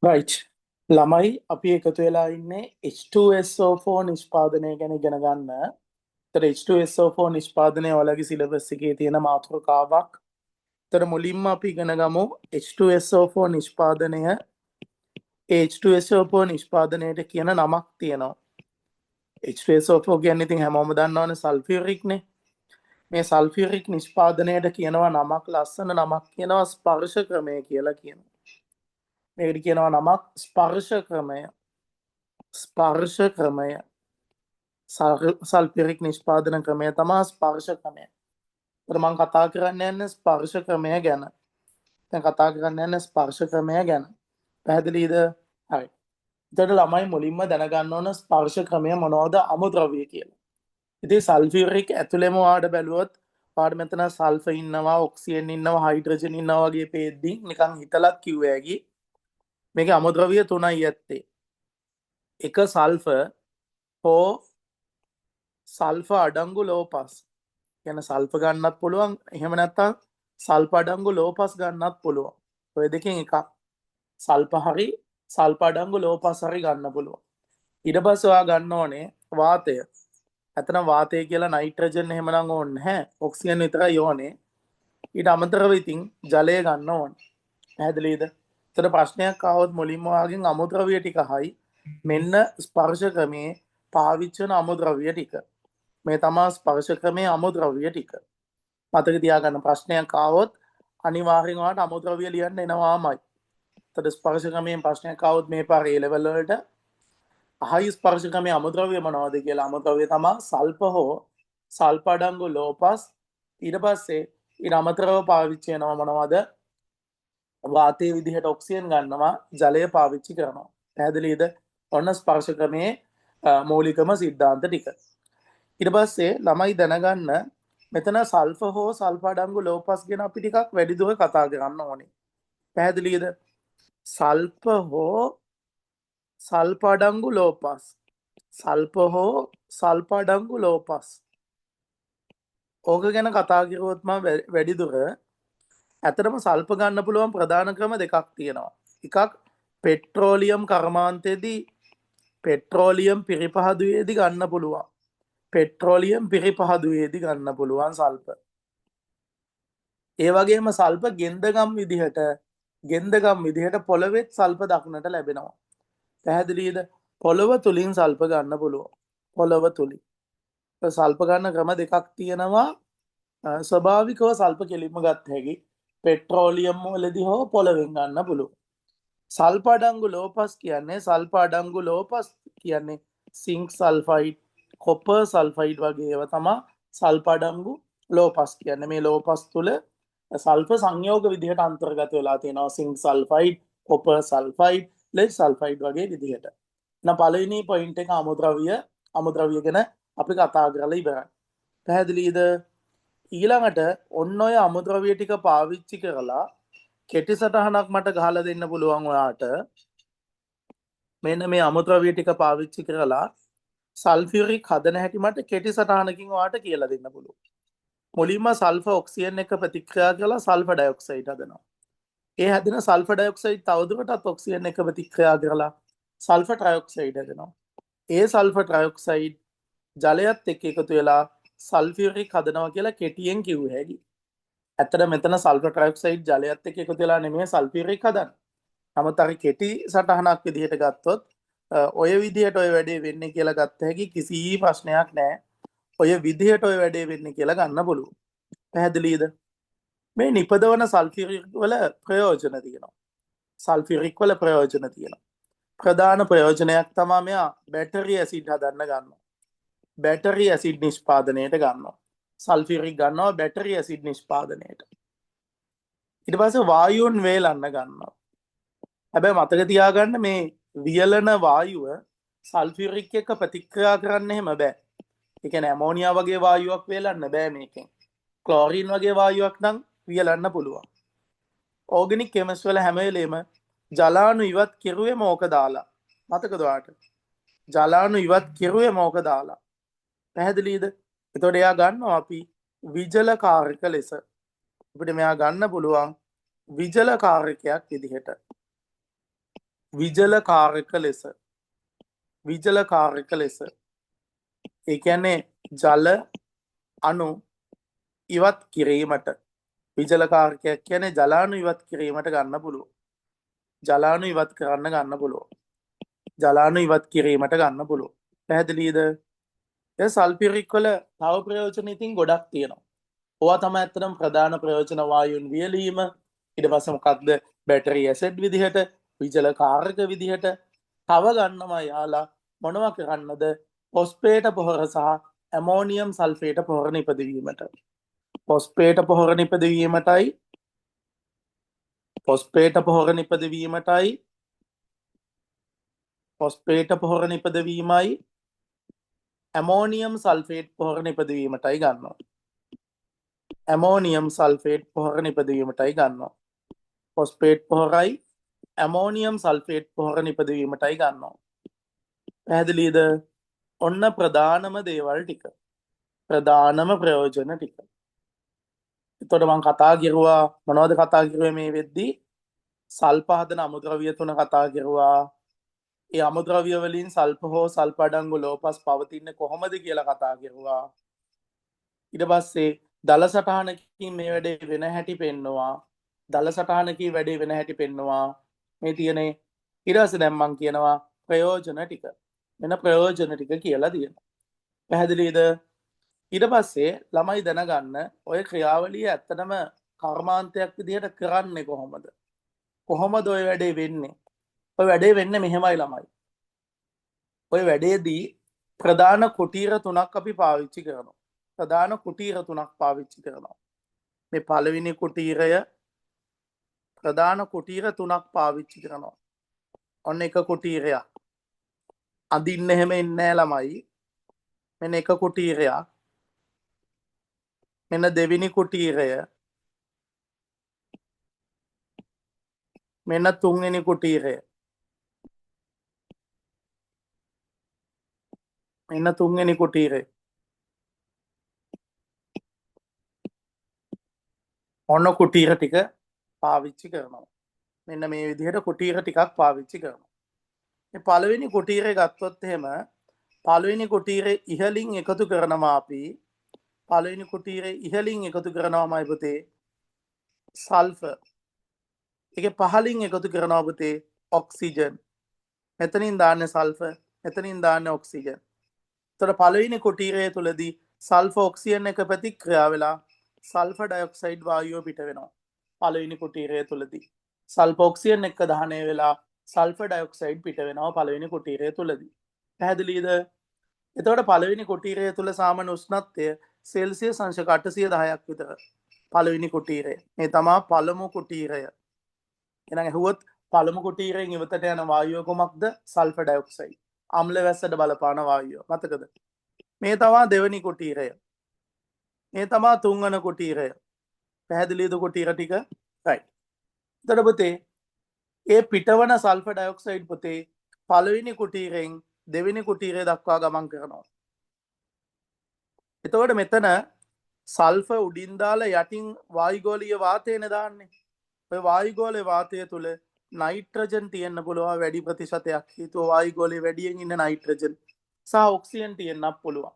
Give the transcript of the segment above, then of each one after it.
right. ළමයි අපි එකතු වෙලා ඉන්නේ H2SO4 නිෂ්පාදනය ගැන ඉගෙන ගන්න. ඒතර H2SO4 නිෂ්පාදනය ඔයාලගේ සිලබස් එකේ තියෙන මාතෘකාවක්. ඒතර මුලින්ම අපි ඉගෙන ගමු H2SO4 නිෂ්පාදනය. H2SO4 නිෂ්පාදනයට කියන නමක් තියෙනවා. H2SO4 කියන්නේ ඉතින් හැමෝම දන්නවනේ සල්ෆියුරික් නේ. මේ සල්ෆියුරික් නිෂ්පාදනයට කියනවා නමක්, ලස්සන නමක් කියනවා ස්පර්ශ ක්‍රමය කියලා කියනවා. මේකට කියනවා නමක් ස්පර්ශ ක්‍රමය. ස්පර්ශ ක්‍රමය සල්පිරික් නිෂ්පාදන ක්‍රමය තමා ස්පර්ශ ක්‍රමය. ඒතර මම කතා කරන්න යන්නේ ස්පර්ශ ක්‍රමය ගැන. දැන් කතා කරන්න යන්නේ ස්පර්ශ ක්‍රමය ගැන. පැහැදිලිද? හරි. එතකොට ළමයි මුලින්ම දැනගන්න ඕන ස්පර්ශ ක්‍රමය මොනවද? අමුද්‍රව්‍ය කියලා. ඉතින් සල්ෆියුරික් ඇතුළේම වාඩ බැලුවොත් වාඩ මෙතන සල්ෆර් ඉන්නවා, ඔක්සිජන් ඉන්නවා, හයිඩ්‍රජන් ඉන්නවා වගේ පේද්දි නිකන් හිතලත් කිව්ව හැකි මේකේ අමුද්‍රව්‍ය තුනයි ඇත්තේ. එක සල්ෆර් හෝ සල්ෆර් අඩංගු ලෝපස්. කියන සල්ෆර් ගන්නත් පුළුවන්. එහෙම නැත්නම් සල්ෆර් අඩංගු ලෝපස් ගන්නත් පුළුවන්. ඔය දෙකෙන් එකක්. සල්ෆර් හරි සල්ෆර් අඩංගු ලෝපස් හරි ගන්න පුළුවන්. ඊට පස්සේ ඔයා ගන්න ඕනේ වාතය. ඇත්තනම් වාතය කියලා නයිට්‍රජන් එහෙමනම් ඕනේ නැහැ. ඔක්සිජන් විතරයි ඕනේ. ඊට අමතරව ඉතින් ජලය ගන්න ඕනේ. පැහැදිලිද? ඒතර ප්‍රශ්නයක් ආවොත් මුලින්ම වාගෙන් අමුද්‍රව්‍ය ටික හයි මෙන්න ස්පර්ශ ක්‍රමේ පාවිච්චි කරන අමුද්‍රව්‍ය ටික. මේ තමා ස්පර්ශ ක්‍රමයේ අමුද්‍රව්‍ය ටික. මතක තියාගන්න ප්‍රශ්නයක් ආවොත් අනිවාර්යෙන් ඔයාලට අමුද්‍රව්‍ය ලියන්න එනවාමයි. එතකොට ස්පර්ශ ක්‍රමයෙන් ප්‍රශ්නයක් ආවොත් මේ පාරේ A level වලට අහයි ස්පර්ශ ක්‍රමයේ අමුද්‍රව්‍ය මොනවද කියලා. අමුද්‍රව්‍ය තමයි සල්ප හෝ සල්ප අඩංගු ලෝපස්. ඊට පස්සේ ඊට අමතරව පාවිච්චි වෙනවා මොනවද? වාතයේ විදිහට ඔක්සිජන් ගන්නවා, ජලය පාවිච්චි කරනවා. පැහැදිලිද? ඔන්න ස්පර්ශ ක්‍රමයේ මූලිකම સિદ્ધාන්ත ටික. ඊට පස්සේ ළමයි දැනගන්න මෙතන සල්ෆර් හෝ සල්ෆර් අඩංගු ලෝපස් ගැන අපි ටිකක් වැඩිදුර කතා කරන්න ඕනේ. පැහැදිලිද? සල්ෆර් හෝ සල්ෆර් අඩංගු ලෝපස්. සල්ෆර් හෝ සල්ෆර් අඩංගු ලෝපස්. ඕක ගැන කතා කරුවොත් මම වැඩිදුර ඇත්තටම සල්ෆර් ගන්න පුළුවන් ප්‍රධාන ක්‍රම දෙකක් තියෙනවා. එකක් පෙට්‍රෝලියම් කර්මාන්තයේදී පෙට්‍රෝලියම් පිරිපහදුවේදී ගන්න පුළුවන්. පෙට්‍රෝලියම් පිරිපහදුවේදී ගන්න පුළුවන් සල්ෆර්. ඒ වගේම සල්ෆර් ගෙන්දගම් විදිහට පොළවෙත් සල්ෆර් දක්නට ලැබෙනවා. පැහැදිලිද? පොළව තුලින් සල්ෆර් ගන්න පුළුවන්. පොළව තුලින්. සල්ෆර් ගන්න ක්‍රම දෙකක් තියෙනවා. ස්වභාවිකව සල්ෆර් කෙලින්ම ගන්න හැකි. පෙට්‍රෝලියම් වලදී හෝ පොළවෙන් ගන්න පුළුවන්. සල්ෆර් අඩංගු ලෝපස් කියන්නේ සිංක් සල්ෆයිඩ්, කොපර් සල්ෆයිඩ් වගේ ඒවා තමයි සල්ෆර් අඩංගු ලෝපස් කියන්නේ. මේ ලෝපස් තුල සල්ෆර් සංයෝග විදිහට අන්තර්ගත වෙලා තියෙනවා. Sync sulphide, copper sulphide, lead sulphide වගේ විදිහට. එහෙනම් පළවෙනි පොයින්ට් එක අමුද්‍රව්‍ය ගැන අපි කතා කරලා ඉවරයි. පැහැදිලිද? ඊළඟට ඔන්න ඔය අමුද්‍රව්‍ය ටික පාවිච්චි කරලා කෙටි සටහනක් මට ගහලා දෙන්න පුළුවන් ඔයාට. මෙන්න මේ අමුද්‍රව්‍ය ටික පාවිච්චි කරලා සල්ෆියුරික් හදන හැටි මට කෙටි සටහනකින් ඔයාට කියලා දෙන්න පුළුවන්. මුලින්ම සල්ෆර් ඔක්සිජන් එක ප්‍රතික්‍රියා කරලා සල්ෆර් ඩයොක්සයිඩ් හදනවා. ඒ හැදෙන සල්ෆර් ඩයොක්සයිඩ් තවදුරටත් ඔක්සිජන් එක ප්‍රතික්‍රියා කරලා සල්ෆර් ට්‍රයොක්සයිඩ් හදනවා. ඒ සල්ෆර් ට්‍රයොක්සයිඩ් ජලයත් එක්ක එකතු වෙලා සල්ෆියුරික් හදනවා කියලා කෙටියෙන් කිව්ව හැකි. ඇත්තට මෙතන සල්ෆර් ට්‍රයොක්සයිඩ් ජලයත් එක්ක එකතු වෙලා නෙමෙයි සල්ෆියුරික් හදන්නේ. නමුත් අර කෙටි සටහනක් විදිහට ගත්තොත් ඔය විදිහට ඔය වැඩේ වෙන්නේ කියලා ගත්ත හැකි කිසි ප්‍රශ්නයක් නැහැ. ඔය විදිහට ඔය වැඩේ වෙන්නේ කියලා ගන්න පුළුවන්. පැහැදිලිද? මේ නිපදවන සල්ෆියුරික් වල ප්‍රයෝජන තියෙනවා. සල්ෆියුරික් වල ප්‍රයෝජන තියෙනවා. ප්‍රධාන ප්‍රයෝජනයක් තමයි මෙයා බැටරි ඇසිඩ් හදන්න ගන්නවා. බැටරි ඇසිඩ් නිෂ්පාදනයට ගන්නවා. සල්ෆියුරික් ගන්නවා බැටරි ඇසිඩ් නිෂ්පාදනයට. ඊට පස්සේ වායුන් වේලන්න ගන්නවා. හැබැයි මතක තියාගන්න මේ වියලන වායුව සල්ෆියුරික් එක්ක ප්‍රතික්‍රියා කරන්න එහෙම බෑ. ඒ කියන්නේ ඇමෝනියා වගේ වායුවක් වේලන්න බෑ මේකෙන්. ක්ලෝරින් වගේ වායුවක් නම් වියලන්න පුළුවන්. ඕගනික් කෙමිස්ට්‍රි වල හැම වෙලේම ජලාණු ඉවත් කෙරුවේ මොක දාලා? මතකද ඔයාලට? ජලාණු ඉවත් කෙරුවේ මොක දාලා? පැහැදිලිද? එතකොට එයා ගන්නවා අපි විජල කාරක ලෙස. අපිට මෙයා ගන්න පුළුවන් විජල කාරකයක් විදිහට. විජලකාරක ලෙස විජලකාරක ලෙස ඒ කියන්නේ ජල අණු ඉවත් කිරීමට විජලකාරකයක් කියන්නේ ජලාණු ඉවත් කිරීමට ගන්න පුළුවන්. ජලාණු ඉවත් කරන්න ගන්න පුළුවන්. ජලාණු ඉවත් කිරීමට ගන්න පුළුවන්. පැහැදිලිද? ඒ සල්ෆියුරික් වල තව ප්‍රයෝජන ඉතින් ගොඩක් තියෙනවා. ඕවා තමයි ඇත්තටම ප්‍රධාන ප්‍රයෝජන වායුන් වියලීම. ඊට පස්සේ මොකක්ද? බැටරි ඇසිඩ් විදිහට, විජලකාරක විදිහට තව ගන්නවා යාලා මොනවා කරන්නද? ෆොස්ෆේට පොහොර සහ ඇමෝනියම් සල්ෆේට පොහොර නිපදවීමට. ෆොස්ෆේට පොහොර නිපදවීමටයි ෆොස්ෆේට පොහොර නිපදවීමටයි ෆොස්ෆේට පොහොර නිපදවීමයි ඇමෝනියම් සල්ෆේට් පොහොර නිපදවීමටයි ගන්නවා. ඇමෝනියම් සල්ෆේට් පොහොර නිපදවීමටයි ගන්නවා. ෆොස්ෆේට් පොහොරයි ඇමෝනියම් සල්ෆේට් පොහොර නිපදවීමටයි ගන්නවා. පැහැදිලිද? ඔන්න ප්‍රධානම දේවල් ටික. ප්‍රධානම ප්‍රයෝජන ටික. එතකොට මම කතා කරුවා මොනවද කතා කරුවේ මේ වෙද්දී? සල්ප හදන අමුද්‍රව්‍ය තුන කතා කරුවා. ඒ අමුද්‍රව්‍ය වලින් සල්ප හෝ සල්ප අඩංගු ලෝපස් පවතින්නේ කොහොමද කියලා කතා කරුවා. ඊට පස්සේ දල සටහනකින් මේ වැඩේ වෙන හැටි පෙන්නවා. දල සටහනකින් වැඩේ වෙන හැටි පෙන්නවා. මේ තියෙන්නේ ඊට පස්සේ දැන් මම කියනවා ප්‍රයෝජන ටික. වෙන ප්‍රයෝජන ටික කියලා තියෙනවා. පැහැදිලිද? ඊට පස්සේ ළමයි දැනගන්න ඔය ක්‍රියාවලිය ඇත්තටම කර්මාන්තයක් විදිහට කරන්නේ කොහොමද? කොහොමද ඔය වැඩේ වෙන්නේ? ඔය වැඩේ වෙන්නේ මෙහෙමයි ළමයි. ඔය වැඩේදී ප්‍රධාන කුටීර තුනක් අපි පාවිච්චි කරනවා. ප්‍රධාන කුටීර තුනක් පාවිච්චි කරනවා. මේ පළවෙනි කුටීරය ප්‍රධාන කුටීර තුනක් පාවිච්චි කරනවා. ඔන්න එක කුටීරයක්. අඳින්න එහෙම ඉන්නේ නැහැ ළමයි. මෙන්න එක කුටීරයක්. මෙන්න දෙවෙනි කුටීරය. මෙන්න තුන්වෙනි කුටීරය. මෙන්න තුන්වෙනි කුටීරය. ඔන්න කුටීර ටික පාවිච්චි කරනවා. මෙන්න මේ විදිහට කුටීර ටිකක් පාවිච්චි කරනවා. මේ පළවෙනි කුටීරය ගත්තොත් එහෙම පළවෙනි කුටීරේ ඉහළින් එකතු කරනවා අපි. පළවෙනි කුටීරේ ඉහළින් එකතු කරනවාමයි පුතේ සල්ෆර්. ඒකේ පහළින් එකතු කරනවා පුතේ ඔක්සිජන්. මෙතනින් දාන්නේ සල්ෆර්, මෙතනින් දාන්නේ ඔක්සිජන්. එතකොට පළවෙනි කුටීරය තුලදී සල්ෆර් ඔක්සිජන් එක ප්‍රතික්‍රියා වෙලා සල්ෆර් ඩයොක්සයිඩ් වායුව පිට වෙනවා. පළවෙනි කුටීරය තුලදී සල්ෆර් ඔක්සිජන් එක දහනය වෙලා සල්ෆර් ඩයොක්සයිඩ් පිට වෙනවා පළවෙනි කුටීරය තුලදී. පැහැදිලිද? එතකොට පළවෙනි කුටීරය තුල සාමාන්‍ය උෂ්ණත්වය සෙල්සියස් අංශ 810ක් විතර. පළවෙනි කුටීරය. මේ තමයි පළමු කුටීරය. එහෙනම් ඇහුවොත් පළමු කුටීරයෙන් ඉවතට යන වායුව කොමක්ද? Sulphur dioxide. අම්ල වැස්සට බලපාන වායුව. මතකද? මේ තමයි දෙවෙනි කුටීරය. මේ තමයි තුන්වන කුටීරය. පැහැදිලිද කුටීර ටික? right. එතකොට පුතේ ඒ පිටවන සල්ෆර් ඩයොක්සයිඩ් පුතේ පළවෙනි කුටීරයෙන් දෙවෙනි කුටීරය දක්වා ගමන් කරනවා. එතකොට මෙතන සල්ෆර් උඩින් දාලා යටින් වායුගෝලීය වාතයනේ දාන්නේ. ඔය වායුගෝලීය වාතය තුල නයිට්‍රජන් තියෙන්න පුළුවන් වැඩි ප්‍රතිශතයක්. හේතුව වායුගෝලයේ වැඩියෙන් ඉන්න නයිට්‍රජන් සහ ඔක්සිජන් තියෙන්නත් පුළුවන්.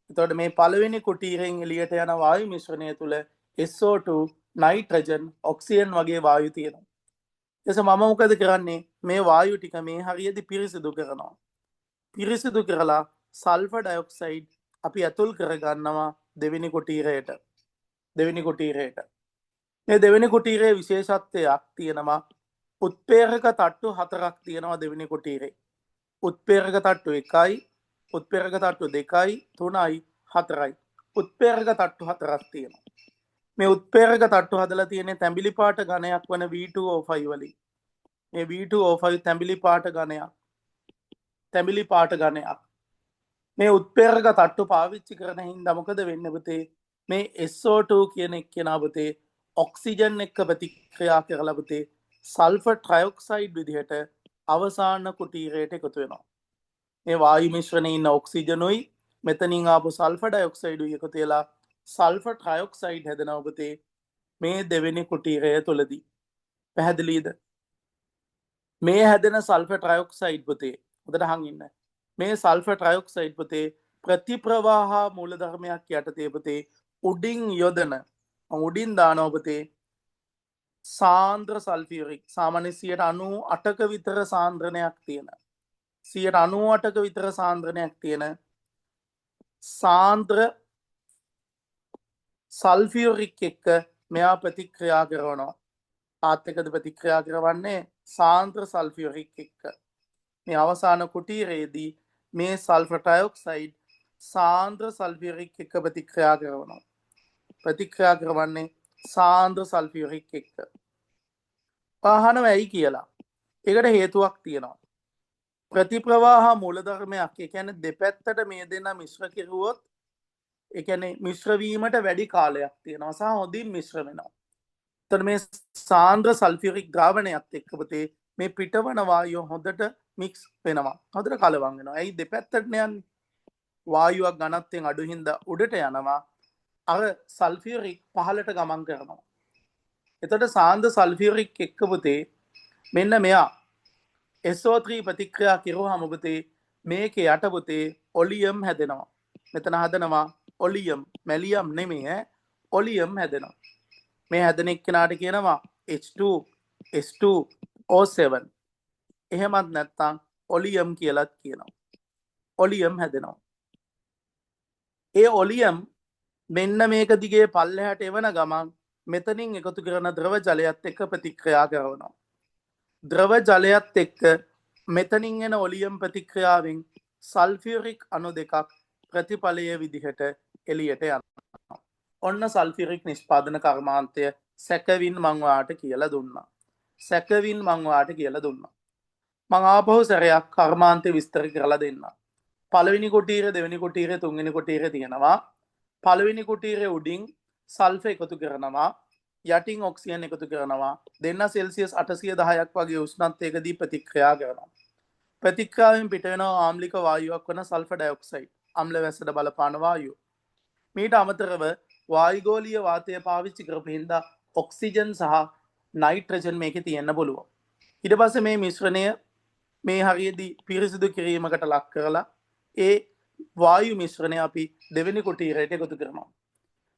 එතකොට මේ පළවෙනි කුටීරයෙන් එළියට යන වායු මිශ්‍රණය තුල SO2 නයිට්‍රජන් ඔක්සිජන් වගේ වායු තියෙනවා. එතකොට මම මොකද කරන්නේ? මේ වායු ටික මේ හරියදී පිරිසිදු කරනවා. පිරිසිදු කරලා සල්ෆර් ඩයොක්සයිඩ් අපි ඇතුල් කරගන්නවා දෙවෙනි කුටීරයට. දෙවෙනි කුටීරයට. මේ දෙවෙනි කුටීරයේ විශේෂත්වයක් තියෙනවා. උත්පේරක තට්ටු 4ක් තියෙනවා දෙවෙනි කුටීරේ. උත්පේරක තට්ටු 1යි, උත්පේරක තට්ටු 2යි, 3යි, 4යි. උත්පේරක තට්ටු 4ක් තියෙනවා. මේ උත්පේරක තට්ටු හදලා තියෙන්නේ තැඹිලි පාට ඝනයක් වන V2O5 වලින්. මේ V2O5 තැඹිලි පාට ඝනයක්. තැඹිලි පාට ඝනයක්. මේ උත්පේරක තට්ටු පාවිච්චි කරන හින්දා මොකද වෙන්නේ පුතේ? මේ SO2 කියන එක්කෙනා පුතේ ඔක්සිජන් එක්ක ප්‍රතික්‍රියා කරලා පුතේ සල්ෆර් ට්‍රයොක්සයිඩ් විදිහට අවසාන කුටීරයට එකතු වෙනවා. මේ වායු මිශ්‍රණයේ ඉන්න ඔක්සිජනුයි මෙතනින් ආපු සල්ෆර් ඩයොක්සයිඩුයි එකතු වෙලා සල්ෆර් ට්‍රයොක්සයිඩ් හැදෙනවා පුතේ මේ දෙවෙනි කුටීරය තුලදී. පැහැදිලිද? මේ හැදෙන සල්ෆර් ට්‍රයොක්සයිඩ් පුතේ හොඳට අහන් ඉන්න. මේ සල්ෆර් ට්‍රයොක්සයිඩ් පුතේ ප්‍රතිප්‍රවාහ මූලධර්මයක් යටතේ පුතේ උඩින් යොදන උඩින් දානවා පුතේ සාන්ද්‍ර සල්ෆියුරික් සාමාන්‍ය 98ක විතර සාන්ද්‍රණයක් තියෙන 98ක විතර සාන්ද්‍රණයක් තියෙන සාන්ද්‍ර සල්ෆියුරික් එක්ක මෙයා ප්‍රතික්‍රියා කරනවා. ආත්‍යකද ප්‍රතික්‍රියා කරවන්නේ සාන්ද්‍ර සල්ෆියුරික් එක්ක. මේ අවසාන කුටීරයේදී මේ සල්ෆර් ට්‍රයොක්සයිඩ් සාන්ද්‍ර සල්ෆියුරික් එක්ක ප්‍රතික්‍රියා කරනවා. ප්‍රතික්‍රියා කරවන්නේ සාන්ද්‍ර සල්ෆියුරික් එක්ක. අහනවා ඇයි කියලා. ඒකට හේතුවක් තියෙනවා. ප්‍රතිප්‍රවාහ මූලධර්මයක් ඒ කියන්නේ දෙපැත්තට මේ දෙන්න මිශ්‍ර කෙරුවොත් ඒ කියන්නේ මිශ්‍ර වීමට වැඩි කාලයක් තියෙනවා සහ හොඳින් මිශ්‍ර වෙනවා. එතන මේ සාන්ද්‍ර සල්ෆියුරික් ද්‍රාවණයත් එක්ක පුතේ මේ පිටවන වායුව හොඳට මික්ස් වෙනවා. හොඳට කලවම් වෙනවා. ඇයි දෙපැත්තට යන්නේ? වායුවක් ඝනත්වයෙන් අඩු හින්දා උඩට යනවා. අර සල්ෆියුරික් පහළට ගමන් කරනවා. එතකොට සාන්ද්‍ර සල්ෆියුරික් එක්ක පුතේ මෙන්න මෙයා SO3 ප්‍රතික්‍රියා කිරුවාම පුතේ මේකේ යට පුතේ ඔලියම් හැදෙනවා. මෙතන හදනවා ඔලියම් මැලියම් නෙමෙයි ඔලියම් හැදෙනවා. මේ හැදෙන එක්කෙනාට කියනවා H2S2O7. එහෙමත් නැත්නම් ඔලියම් කියලාත් කියනවා. ඔලියම් හැදෙනවා. ඒ ඔලියම් මෙන්න මේක දිගේ පල්ලෙහාට එවන ගමන් මෙතනින් එකතු කරන ද්‍රව ජලයත් එක්ක ප්‍රතික්‍රියා කරනවා. ද්‍රව ජලයත් එක්ක මෙතනින් එන ඔලියම් ප්‍රතික්‍රියාවෙන් සල්ෆියුරික් අණු දෙකක් ප්‍රතිඵලයේ විදිහට එළියට යනවා. ඔන්න සල්ෆියුරික් නිෂ්පාදන කර්මාන්තය සැකවින් මං වාට කියලා දුන්නා. සැකවින් මං වාට කියලා දුන්නා. මං ආපහු සැරයක් කර්මාන්තය විස්තර කරලා දෙන්නම්. පළවෙනි කුටීරය දෙවෙනි කුටීරය තුන්වෙනි කුටීරය තියෙනවා. පළවෙනි කුටීරය උඩින් සල්ෆර් එකතු කරනවා. යටින් ඔක්සිජන් එකතු කරනවා. දෙන්න සෙල්සියස් 810ක් වගේ උෂ්ණත්වයකදී ප්‍රතික්‍රියා කරනවා. ප්‍රතික්‍රියාවෙන් පිට වෙන ආම්ලික වායුවක් වන සල්ෆර් ඩයොක්සයිඩ් අම්ල වැස්සට බලපාන වායුව. මීට අමතරව වායුගෝලීය වාතය පාවිච්චි කරපු හින්දා ඔක්සිජන් සහ නයිට්‍රජන් මේකේ තියෙන්න පුළුවන්. ඊට පස්සේ මේ මිශ්‍රණය මේ හරියදී පිරිසිදු කිරීමකට ලක් කරලා ඒ වායු මිශ්‍රණය අපි දෙවෙනි කුටීරයට එකතු කරනවා.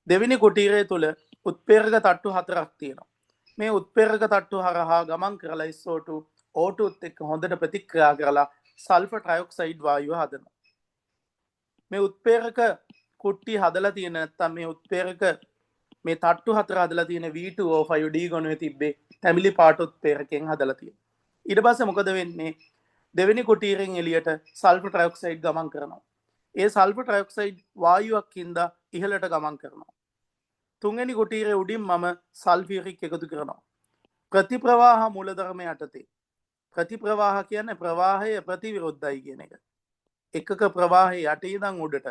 දෙවෙනි කුටීරය තුල උත්ප්‍රේරක තට්ටු 4ක් තියෙනවා. මේ උත්ප්‍රේරක තට්ටු හරහා ගමන් කරලා SO2 O2 එක්ක හොඳට ප්‍රතික්‍රියා කරලා සල්ෆර් ට්‍රයොක්සයිඩ් වායුව හදනවා. මේ උත්ප්‍රේරක කුට්ටි හදලා තියෙන නැත්තම් මේ උත්ප්‍රේරක මේ තට්ටු 4 හදලා තියෙන V2O5 D ගොනුවේ තිබ්බේ තැඹිලි පාට උත්ප්‍රේරකයෙන් හදලා තියෙනවා. ඊට පස්සේ මොකද වෙන්නේ? දෙවෙනි කුටීරෙන් එළියට සල්ෆර් ට්‍රයොක්සයිඩ් ගමන් කරනවා. ඒ සල්ෆර් ට්‍රයොක්සයිඩ් වායුවක් හින්දා ඉහළට ගමන් කරනවා. තුන්වෙනි කුටීරේ උඩින් මම සල්ෆියුරික් එකතු කරනවා. ප්‍රතිප්‍රවාහ මූලධර්ම යටතේ. ප්‍රතිප්‍රවාහ කියන්නේ ප්‍රවාහය ප්‍රතිවිරුද්ධයි කියන එක. එකක ප්‍රවාහය යටේ ඉඳන් උඩට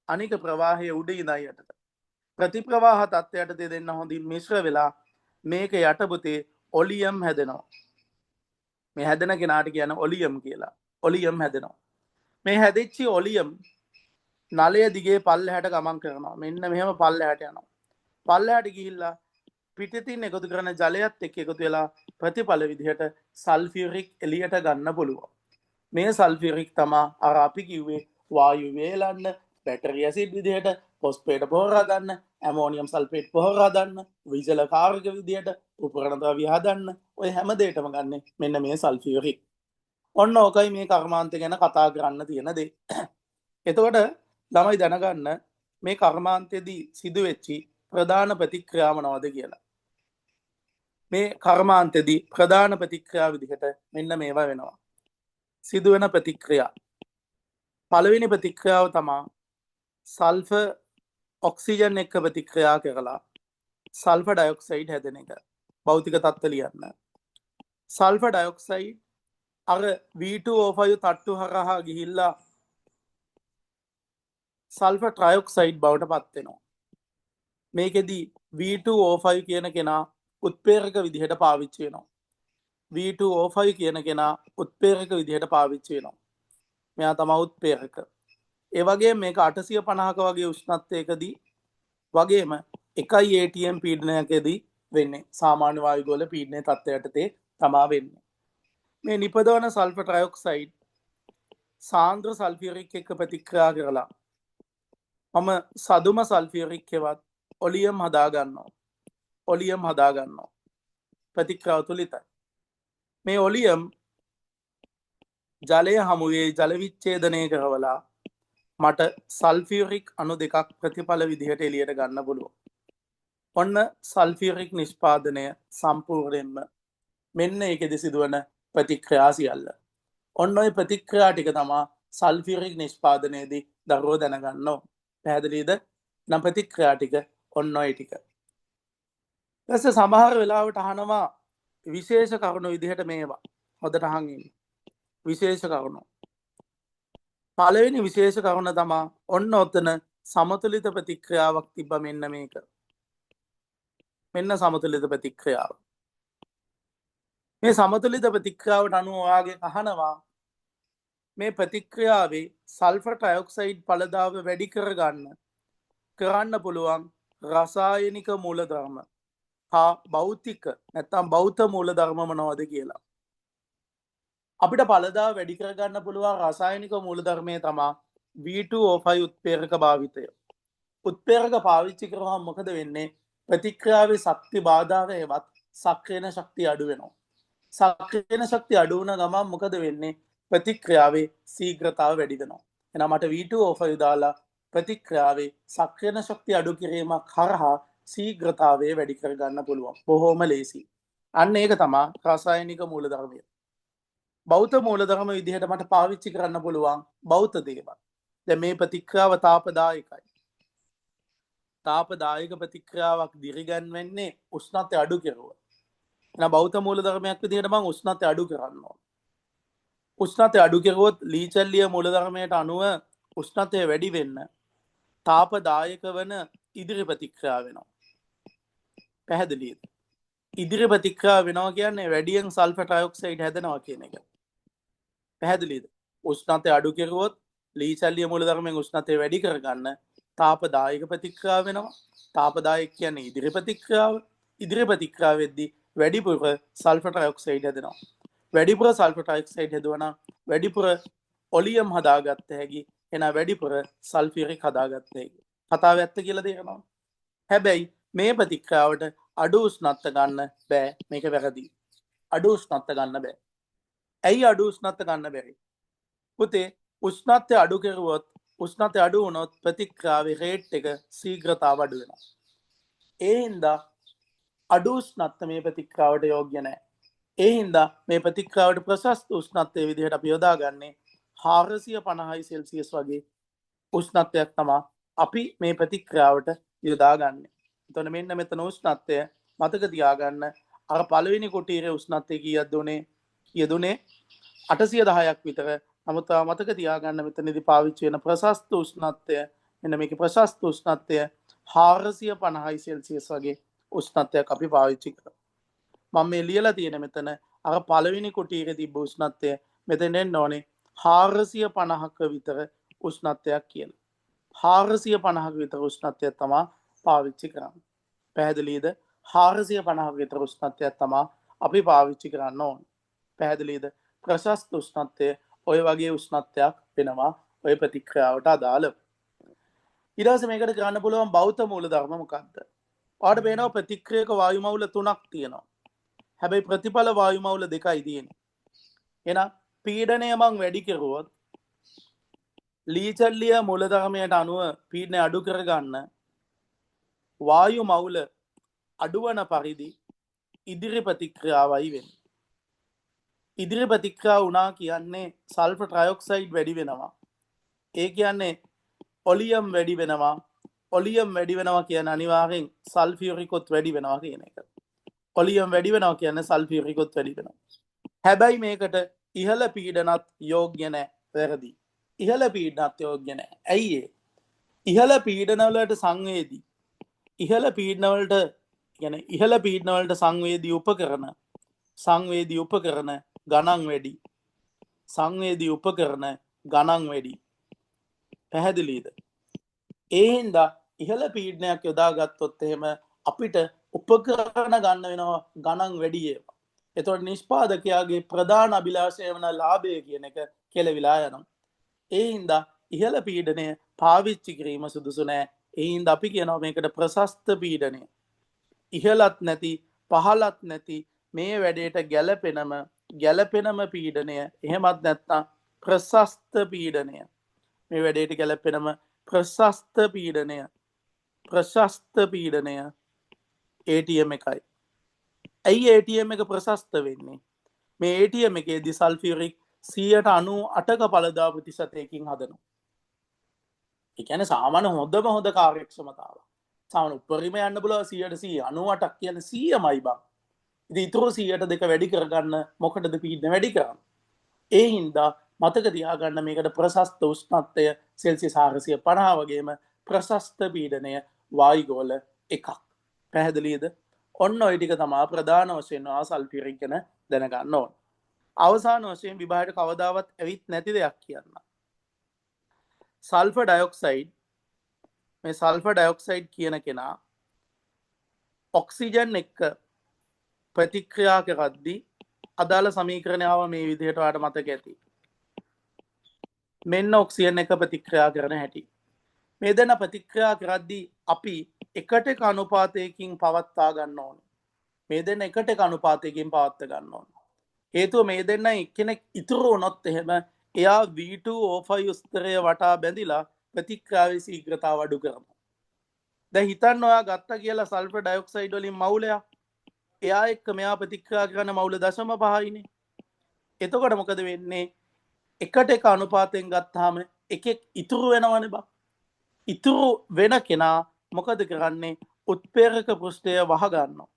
අනික ප්‍රවාහය උඩ ඉඳන් යටට. ප්‍රතිප්‍රවාහ තත්ත්වයට දෙන්න හොඳින් මිශ්‍ර වෙලා මේක යට පුතේ ඔලියම් හැදෙනවා. මේ හැදෙන කෙනාට කියන ඔලියම් කියලා. ඔලියම් හැදෙනවා. මේ හැදෙච්ච ඔලියම් නලය දිගේ පල්ලෙහාට ගමන් කරනවා. මෙන්න මෙහෙම පල්ලෙහාට යනවා. පල්ලෙහාට ගිහිල්ලා පිටතින් එකතු කරන ජලයත් එක්ක එකතු වෙලා ප්‍රතිඵල විදිහට සල්ෆියුරික් එළියට ගන්න පුළුවන්. මේ සල්ෆියුරික් තමයි අර අපි කිව්වේ වායු වේලන්න, බැටරි ඇසිඩ් විදිහට ෆොස්ෆේට පොහොර හදන්න, ඇමෝනියම් සල්ෆේට් පොහොර හදන්න, විජල කාර්ක විදිහට උපකරණ ද්‍රව්‍ය හදන්න. ඔය හැම දෙයකම ගන්න මෙන්න මේ සල්ෆියුරික්. ඔන්න ඕකයි මේ කර්මාන්තය ගැන කතා කරන්න තියෙන දේ. එතකොට ළමයි දැනගන්න මේ කර්මාන්තයේදී සිදුවෙච්චි ප්‍රධාන ප්‍රතික්‍රියා මොනවද කියලා. මේ කර්මාන්තයේදී ප්‍රධාන ප්‍රතික්‍රියා විදිහට මෙන්න මේවා වෙනවා. සිදුවෙන ප්‍රතික්‍රියා. පළවෙනි ප්‍රතික්‍රියාව තමයි සල්ෆර් ඔක්සිජන් එක්ක ප්‍රතික්‍රියා කරලා සල්ෆර් ඩයොක්සයිඩ් හැදෙන එක. භෞතික තත්ත්ව ලියන්න. සල්ෆර් ඩයොක්සයිඩ් අර V2O5 තට්ටු හරහා ගිහිල්ලා සල්ෆර් ට්‍රයොක්සයිඩ් බවට පත් වෙනවා. මේකෙදී V2O5 කියන කෙනා උත්ප්‍රේරක විදිහට පාවිච්චි වෙනවා. V2O5 කියන කෙනා උත්ප්‍රේරක විදිහට පාවිච්චි වෙනවා. මෙයා තමයි උත්ප්‍රේරක. ඒ වගේම මේක 850ක වගේ උෂ්ණත්වයකදී වගේම 1 atm පීඩනයකදී වෙන්නේ. සාමාන්‍ය වායුගෝල පීඩනයේ තත්ත්වයටතේ තමා වෙන්නේ. මේ නිපදවන සල්ෆර් ට්‍රයොක්සයිඩ් සාන්ද්‍ර සල්ෆියරික් එක්ක ප්‍රතික්‍රියා කරලා මම සදුම සල්ෆියරික් හෙවත් ඔලියම් හදාගන්නවා. ඔලියම් හදාගන්නවා. ප්‍රතික්‍රියාව තුලිතයි. මේ ඔලියම් ජලය හමුවේ ජල විච්ඡේදනය කරවලා මට සල්ෆියරික් අණු දෙකක් ප්‍රතිඵල විදිහට එළියට ගන්න පුළුවන්. ඔන්න සල්ෆියරික් නිෂ්පාදනය සම්පූර්ණයෙන්ම මෙන්න ඒකෙදි සිදුවන ප්‍රතික්‍රියා සියල්ල. ඔන්න ඔය ප්‍රතික්‍රියා ටික තමයි සල්ෆියරික් නිෂ්පාදනයේදී දරුවෝ දැනගන්න ඕන. පැහැදිලිද? නම් ප්‍රතික්‍රියා ටික ඔන්න ඔය ටික. ඊට සමහර වෙලාවට අහනවා විශේෂ කරුණු විදිහට මේවා. හොඳට අහන් ඉන්න. විශේෂ කරුණු. පළවෙනි විශේෂ කරුණ තමයි ඔන්න ඔතන සමතුලිත ප්‍රතික්‍රියාවක් තිබ්බ මෙන්න මේක. මෙන්න සමතුලිත ප්‍රතික්‍රියාව. මේ සමතුලිත ප්‍රතික්‍රියාවට අනුව ඔයාගේ අහනවා මේ ප්‍රතික්‍රියාවේ සල්ෆර් ට්‍රයොක්සයිඩ් ඵලදාව වැඩි කරන්න පුළුවන් රසායනික මූලධර්ම හා භෞතික නැත්නම් භෞත මූලධර්ම මොනවද කියලා. අපිට ඵලදාව වැඩි කරගන්න පුළුවන් රසායනික මූලධර්මයේ තමයි V2O5 උත්ප්‍රේරක භාවිතය. උත්ප්‍රේරක පාවිච්චි කරාම මොකද වෙන්නේ? ප්‍රතික්‍රියාවේ ශක්ති බාධාව හේවත් සක්‍රියන ශක්තිය අඩු වෙනවා. සක්‍රියන ශක්තිය අඩු වුණ ගමන් මොකද වෙන්නේ? ප්‍රතික්‍රියාවේ ශීඝ්‍රතාව වැඩි වෙනවා. එහෙනම් මට V2O5 දාලා ප්‍රතික්‍රියාවේ සක්‍රියන ශක්තිය අඩු කිරීමක් හරහා ශීඝ්‍රතාවය වැඩි කර ගන්න පුළුවන්. බොහොම ලේසි. අන්න ඒක තමයි රසායනික මූලධර්මය. භෞත මූලධර්ම විදිහට මට පාවිච්චි කරන්න පුළුවන් භෞත දේවල්. දැන් මේ ප්‍රතික්‍රියාව තාපදායකයි. තාපදායක ප්‍රතික්‍රියාවක් දිරිගන්වෙන්නේ උෂ්ණත්වය අඩු කෙරුවොත්. එහෙනම් භෞත මූලධර්මයක් විදිහට මම උෂ්ණත්වය අඩු කරන්න ඕන. උෂ්ණත්වය අඩු කෙරුවොත් ලීචල්ලිය මූලධර්මයට අනුව උෂ්ණත්වය වැඩි වෙන්න තාපදායක වන ඉදිරි ප්‍රතික්‍රියාව වෙනවා. පැහැදිලිද? ඉදිරි ප්‍රතික්‍රියාව වෙනවා කියන්නේ වැඩියෙන් සල්ෆර් ට්‍රයොක්සයිඩ් හැදෙනවා කියන එක. පැහැදිලිද? උෂ්ණත්වය අඩු කෙරුවොත් ලීචල්ලිය මූලධර්මයෙන් උෂ්ණත්වය වැඩි කරගන්න තාපදායක ප්‍රතික්‍රියාව වෙනවා. තාපදායක කියන්නේ ඉදිරි ප්‍රතික්‍රියාව. ඉදිරි ප්‍රතික්‍රියාව වෙද්දී වැඩිපුර සල්ෆර් ට්‍රයොක්සයිඩ් හැදෙනවා. වැඩිපුර සල්ෆර් ට්‍රයොක්සයිඩ් හැදුවනම් වැඩිපුර ඔලියම් හදාගත්ත හැකි. එහෙනම් වැඩිපුර සල්ෆියරික් හදාගත්ත හැකි. කතාව ඇත්ත කියලා තේරෙනවා. හැබැයි මේ ප්‍රතික්‍රියාවට අඩු උෂ්ණත්ව ගන්න බෑ. මේක වැරදි. අඩු උෂ්ණත්ව ගන්න බෑ. ඇයි අඩු උෂ්ණත්ව ගන්න බැරි? පුතේ උෂ්ණත්වය අඩු කරුවොත් උෂ්ණත්වය අඩු වුණොත් ප්‍රතික්‍රියාවේ රේට් එක ශීඝ්‍රතාව අඩු වෙනවා. ඒ හින්දා අඩු උෂ්ණත්ව මේ ප්‍රතික්‍රියාවට යෝග්‍ය නැහැ. ඒ හින්දා මේ ප්‍රතික්‍රියාවට ප්‍රශස්ත උෂ්ණත්වයේ විදිහට අපි යොදාගන්නේ 450 සෙල්සියස් වගේ උෂ්ණත්වයක් තමයි අපි මේ ප්‍රතික්‍රියාවට යොදාගන්නේ. එතකොට මෙන්න මෙතන උෂ්ණත්වය මතක තියාගන්න. අර පළවෙනි කුටීරේ උෂ්ණත්වය කීයද දුනේ? 810ක් විතර. නමුත් මතක තියාගන්න මෙතනදී පාවිච්චි වෙන ප්‍රශස්ත උෂ්ණත්වය මෙන්න මේකේ ප්‍රශස්ත උෂ්ණත්වය 450 සෙල්සියස් වගේ උෂ්ණත්වයක් අපි පාවිච්චි කරනවා. මම මේ ලියලා තියෙන මෙතන අර පළවෙනි කුටීරේ තිබ්බ උෂ්ණත්වය මෙතෙන් එන්න ඕනේ 450ක විතර උෂ්ණත්වයක් කියලා. 450ක විතර උෂ්ණත්වයක් තමයි පාවිච්චි කරන්නේ. පැහැදිලිද? 450ක විතර උෂ්ණත්වයක් තමයි අපි පාවිච්චි කරන්න ඕනේ. පැහැදිලිද? ප්‍රශස්ත උෂ්ණත්වය ඔය වගේ උෂ්ණත්වයක් වෙනවා ඔය ප්‍රතික්‍රියාවට අදාළව. ඊට පස්සේ මේකට කරන්න පුළුවන් භෞත මූලධර්ම මොකක්ද? ඔයාලට පේනවා ප්‍රතික්‍රියක වායු මවුල 3ක් තියෙනවා. හැබැයි ප්‍රතිඵල වායු මවුල 2යි තියෙන්නේ. එහෙනම් පීඩනය මං වැඩි කරුවොත් ලීචල්ලිය මූලධර්මයට අනුව පීඩනය අඩු කරගන්න වායු මවුල අඩුවන පරිදි ඉදිරි ප්‍රතික්‍රියාවයි වෙන්නේ. ඉදිරි ප්‍රතික්‍රියාව වුණා කියන්නේ සල්ෆර් ට්‍රයොක්සයිඩ් වැඩි වෙනවා. ඒ කියන්නේ ඔලියම් වැඩි වෙනවා. ඔලියම් වැඩි වෙනවා කියන්නේ අනිවාර්යෙන් සල්ෆියරිකොත් වැඩි වෙනවා කියන එක. ඔලියම් වැඩි වෙනවා කියන්නේ සල්ෆියරිකොත් වැඩි වෙනවා. හැබැයි මේකට ඉහළ පීඩනත් යෝග්‍ය නැහැ. වැරදි. ඉහළ පීඩනත් යෝග්‍ය නැහැ. ඇයි ඒ? ඉහළ පීඩන වලට සංවේදී. ඉහළ පීඩන වලට කියන්නේ ඉහළ පීඩන වලට සංවේදී උපකරණ ගණන් වැඩි. සංවේදී උපකරණ ගණන් වැඩි. පැහැදිලිද? ඒ හින්දා ඉහළ පීඩනයක් යොදාගත්තොත් එහෙම අපිට උපකරණ ගන්න වෙනවා ගණන් වැඩි ඒවා. එතකොට නිෂ්පාදකයාගේ ප්‍රධාන අභිලාෂය වන ලාභය කියන එක කෙලවිලා යනවා. ඒ හින්දා ඉහළ පීඩනය පාවිච්චි කිරීම සුදුසු නෑ. ඒ හින්දා අපි කියනවා මේකට ප්‍රශස්ත පීඩනය. ඉහළත් නැති පහළත් නැති මේ වැඩේට ගැළපෙනම පීඩනය. එහෙමත් නැත්නම් ප්‍රශස්ත පීඩනය. මේ වැඩේට ගැළපෙනම ප්‍රශස්ත පීඩනය. ප්‍රශස්ත පීඩනය ATM එකයි. ඇයි ATM එක ප්‍රශස්ත වෙන්නේ? මේ ATM එකේදී සල්ෆියුරික් 98ක පළදා ප්‍රතිශතයකින් හදනවා. ඒ කියන්නේ සාමාන්‍ය හොඳම හොඳ කාර්යක්ෂමතාව. සාමාන්‍ය උඩරිම යන්න පුළුවන් 98ක් කියන්නේ 100මයි බං. ඉතින් ඊටු 102 වැඩි කරගන්න මොකටද පීඩන වැඩි කරන්නේ? ඒ හින්දා මතක තියාගන්න මේකට ප්‍රශස්ත උෂ්ණත්වය සෙල්සියස් 450 වගේම ප්‍රශස්ත පීඩනය වායුගෝල 1ක්. පැහැදිලිද? ඔන්න ඔය ටික තමයි ප්‍රධාන වශයෙන් සල්ෆියුරික් ගැන දැනගන්න ඕන. අවසාන වශයෙන් විභාගයට කවදාවත් ඇවිත් නැති දෙයක් කියන්න. සල්ෆර් ඩයොක්සයිඩ්, මේ සල්ෆර් ඩයොක්සයිඩ් කියන කෙනා ඔක්සිජන් එක්ක ප්‍රතික්‍රියා කරද්දී අදාළ සමීකරණාව මේ විදිහට ඔයාලට මතක ඇති. මෙන්න ඔක්සිජන් එක ප්‍රතික්‍රියා කරන හැටි. මේ දෙන ප්‍රතික්‍රියා කරද්දී අපි එකට එක අනුපාතයකින් පවත්වා ගන්න ඕනේ. මේ දෙන්න එකට එක අනුපාතයකින් පවත්වා ගන්න ඕනේ. හේතුව මේ දෙන්න එක්කෙනෙක් ඉතුරු වුණොත් එහෙම එයා V2O5 ස්තරය වටා බැඳිලා ප්‍රතික්‍රියාවේ ශීඝ්‍රතාව අඩු කරනවා. දැන් හිතන්න ඔයා ගත්තා කියලා සල්ෆර් ඩයොක්සයිඩ් වලින් මවුලයක්. එයා එක්ක මෙයා ප්‍රතික්‍රියා කරන මවුල 0.5යිනේ. එතකොට මොකද වෙන්නේ? එකට එක අනුපාතයෙන් ගත්තාම එකෙක් ඉතුරු වෙනවනේ බා. ඉතුරු වෙන කෙනා මොකද කරන්නේ? උත්ප්‍රේරක පෘෂ්ඨය වහ ගන්නවා.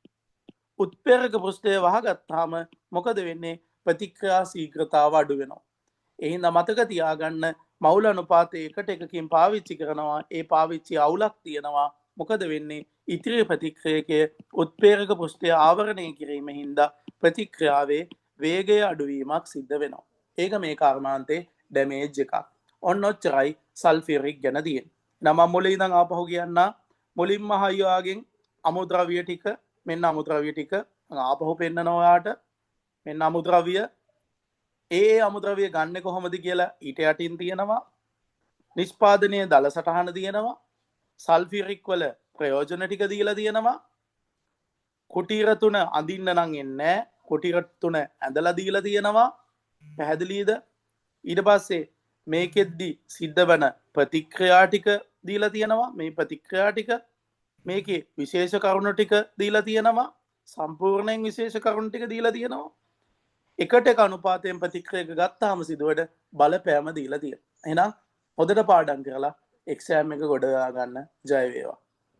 උත්ප්‍රේරක පෘෂ්ඨය වහගත්තාම මොකද වෙන්නේ? ප්‍රතික්‍රියා ශීඝ්‍රතාව අඩු වෙනවා. ඒ හින්දා මතක තියාගන්න මවුල අනුපාතය එකට එකකින් පාවිච්චි කරනවා. ඒ පාවිච්චි අවුලක් තියෙනවා. මොකද වෙන්නේ? ඉතිරි ප්‍රතික්‍රියකයේ උත්ප්‍රේරක පෘෂ්ඨය ආවරණය කිරීම හින්දා ප්‍රතික්‍රියාවේ වේගය අඩුවීමක් සිද්ධ වෙනවා. ඒක මේ කර්මාන්තේ ඩැමේජ් එකක්. ඔන්න ඔච්චරයි සල්ෆියුරික් ගැන තියෙන්නේ. නම මුලින් ඉඳන් ආපහු කියන්න. මුලින්ම හයියාගෙන් අමුද්‍රව්‍ය ටික, මෙන්න අමුද්‍රව්‍ය ටික ආපහු පෙන්නනවා ඔයාට. මෙන්න අමුද්‍රව්‍ය. ඒ අමුද්‍රව්‍ය ගන්න කොහොමද කියලා ඊට යටින් තියෙනවා. නිෂ්පාදනයේ දල සටහන තියෙනවා. සල්ෆියුරික් වල ප්‍රයෝජන ටික දීලා තියෙනවා. කුටීර 3 අඳින්න නම් එන්නේ නැහැ. කුටීර 3 ඇඳලා දීලා තියෙනවා. පැහැදිලිද? ඊට පස්සේ මේකෙද්දි සිද්ධ වෙන ප්‍රතික්‍රියා ටික දීලා තියෙනවා. මේ ප්‍රතික්‍රියා ටික මේකේ විශේෂ කරුණු ටික දීලා තියෙනවා. සම්පූර්ණයෙන් විශේෂ කරුණු ටික දීලා තියෙනවා. එකට එක අනුපාතයෙන් ප්‍රතික්‍රියක ගත්තාම සිදුවට බලපෑම දීලා තියෙනවා. එහෙනම් හොඳට පාඩම් කරලා එක්සෑම් එක ගොඩ ගන්න. ජය වේවා.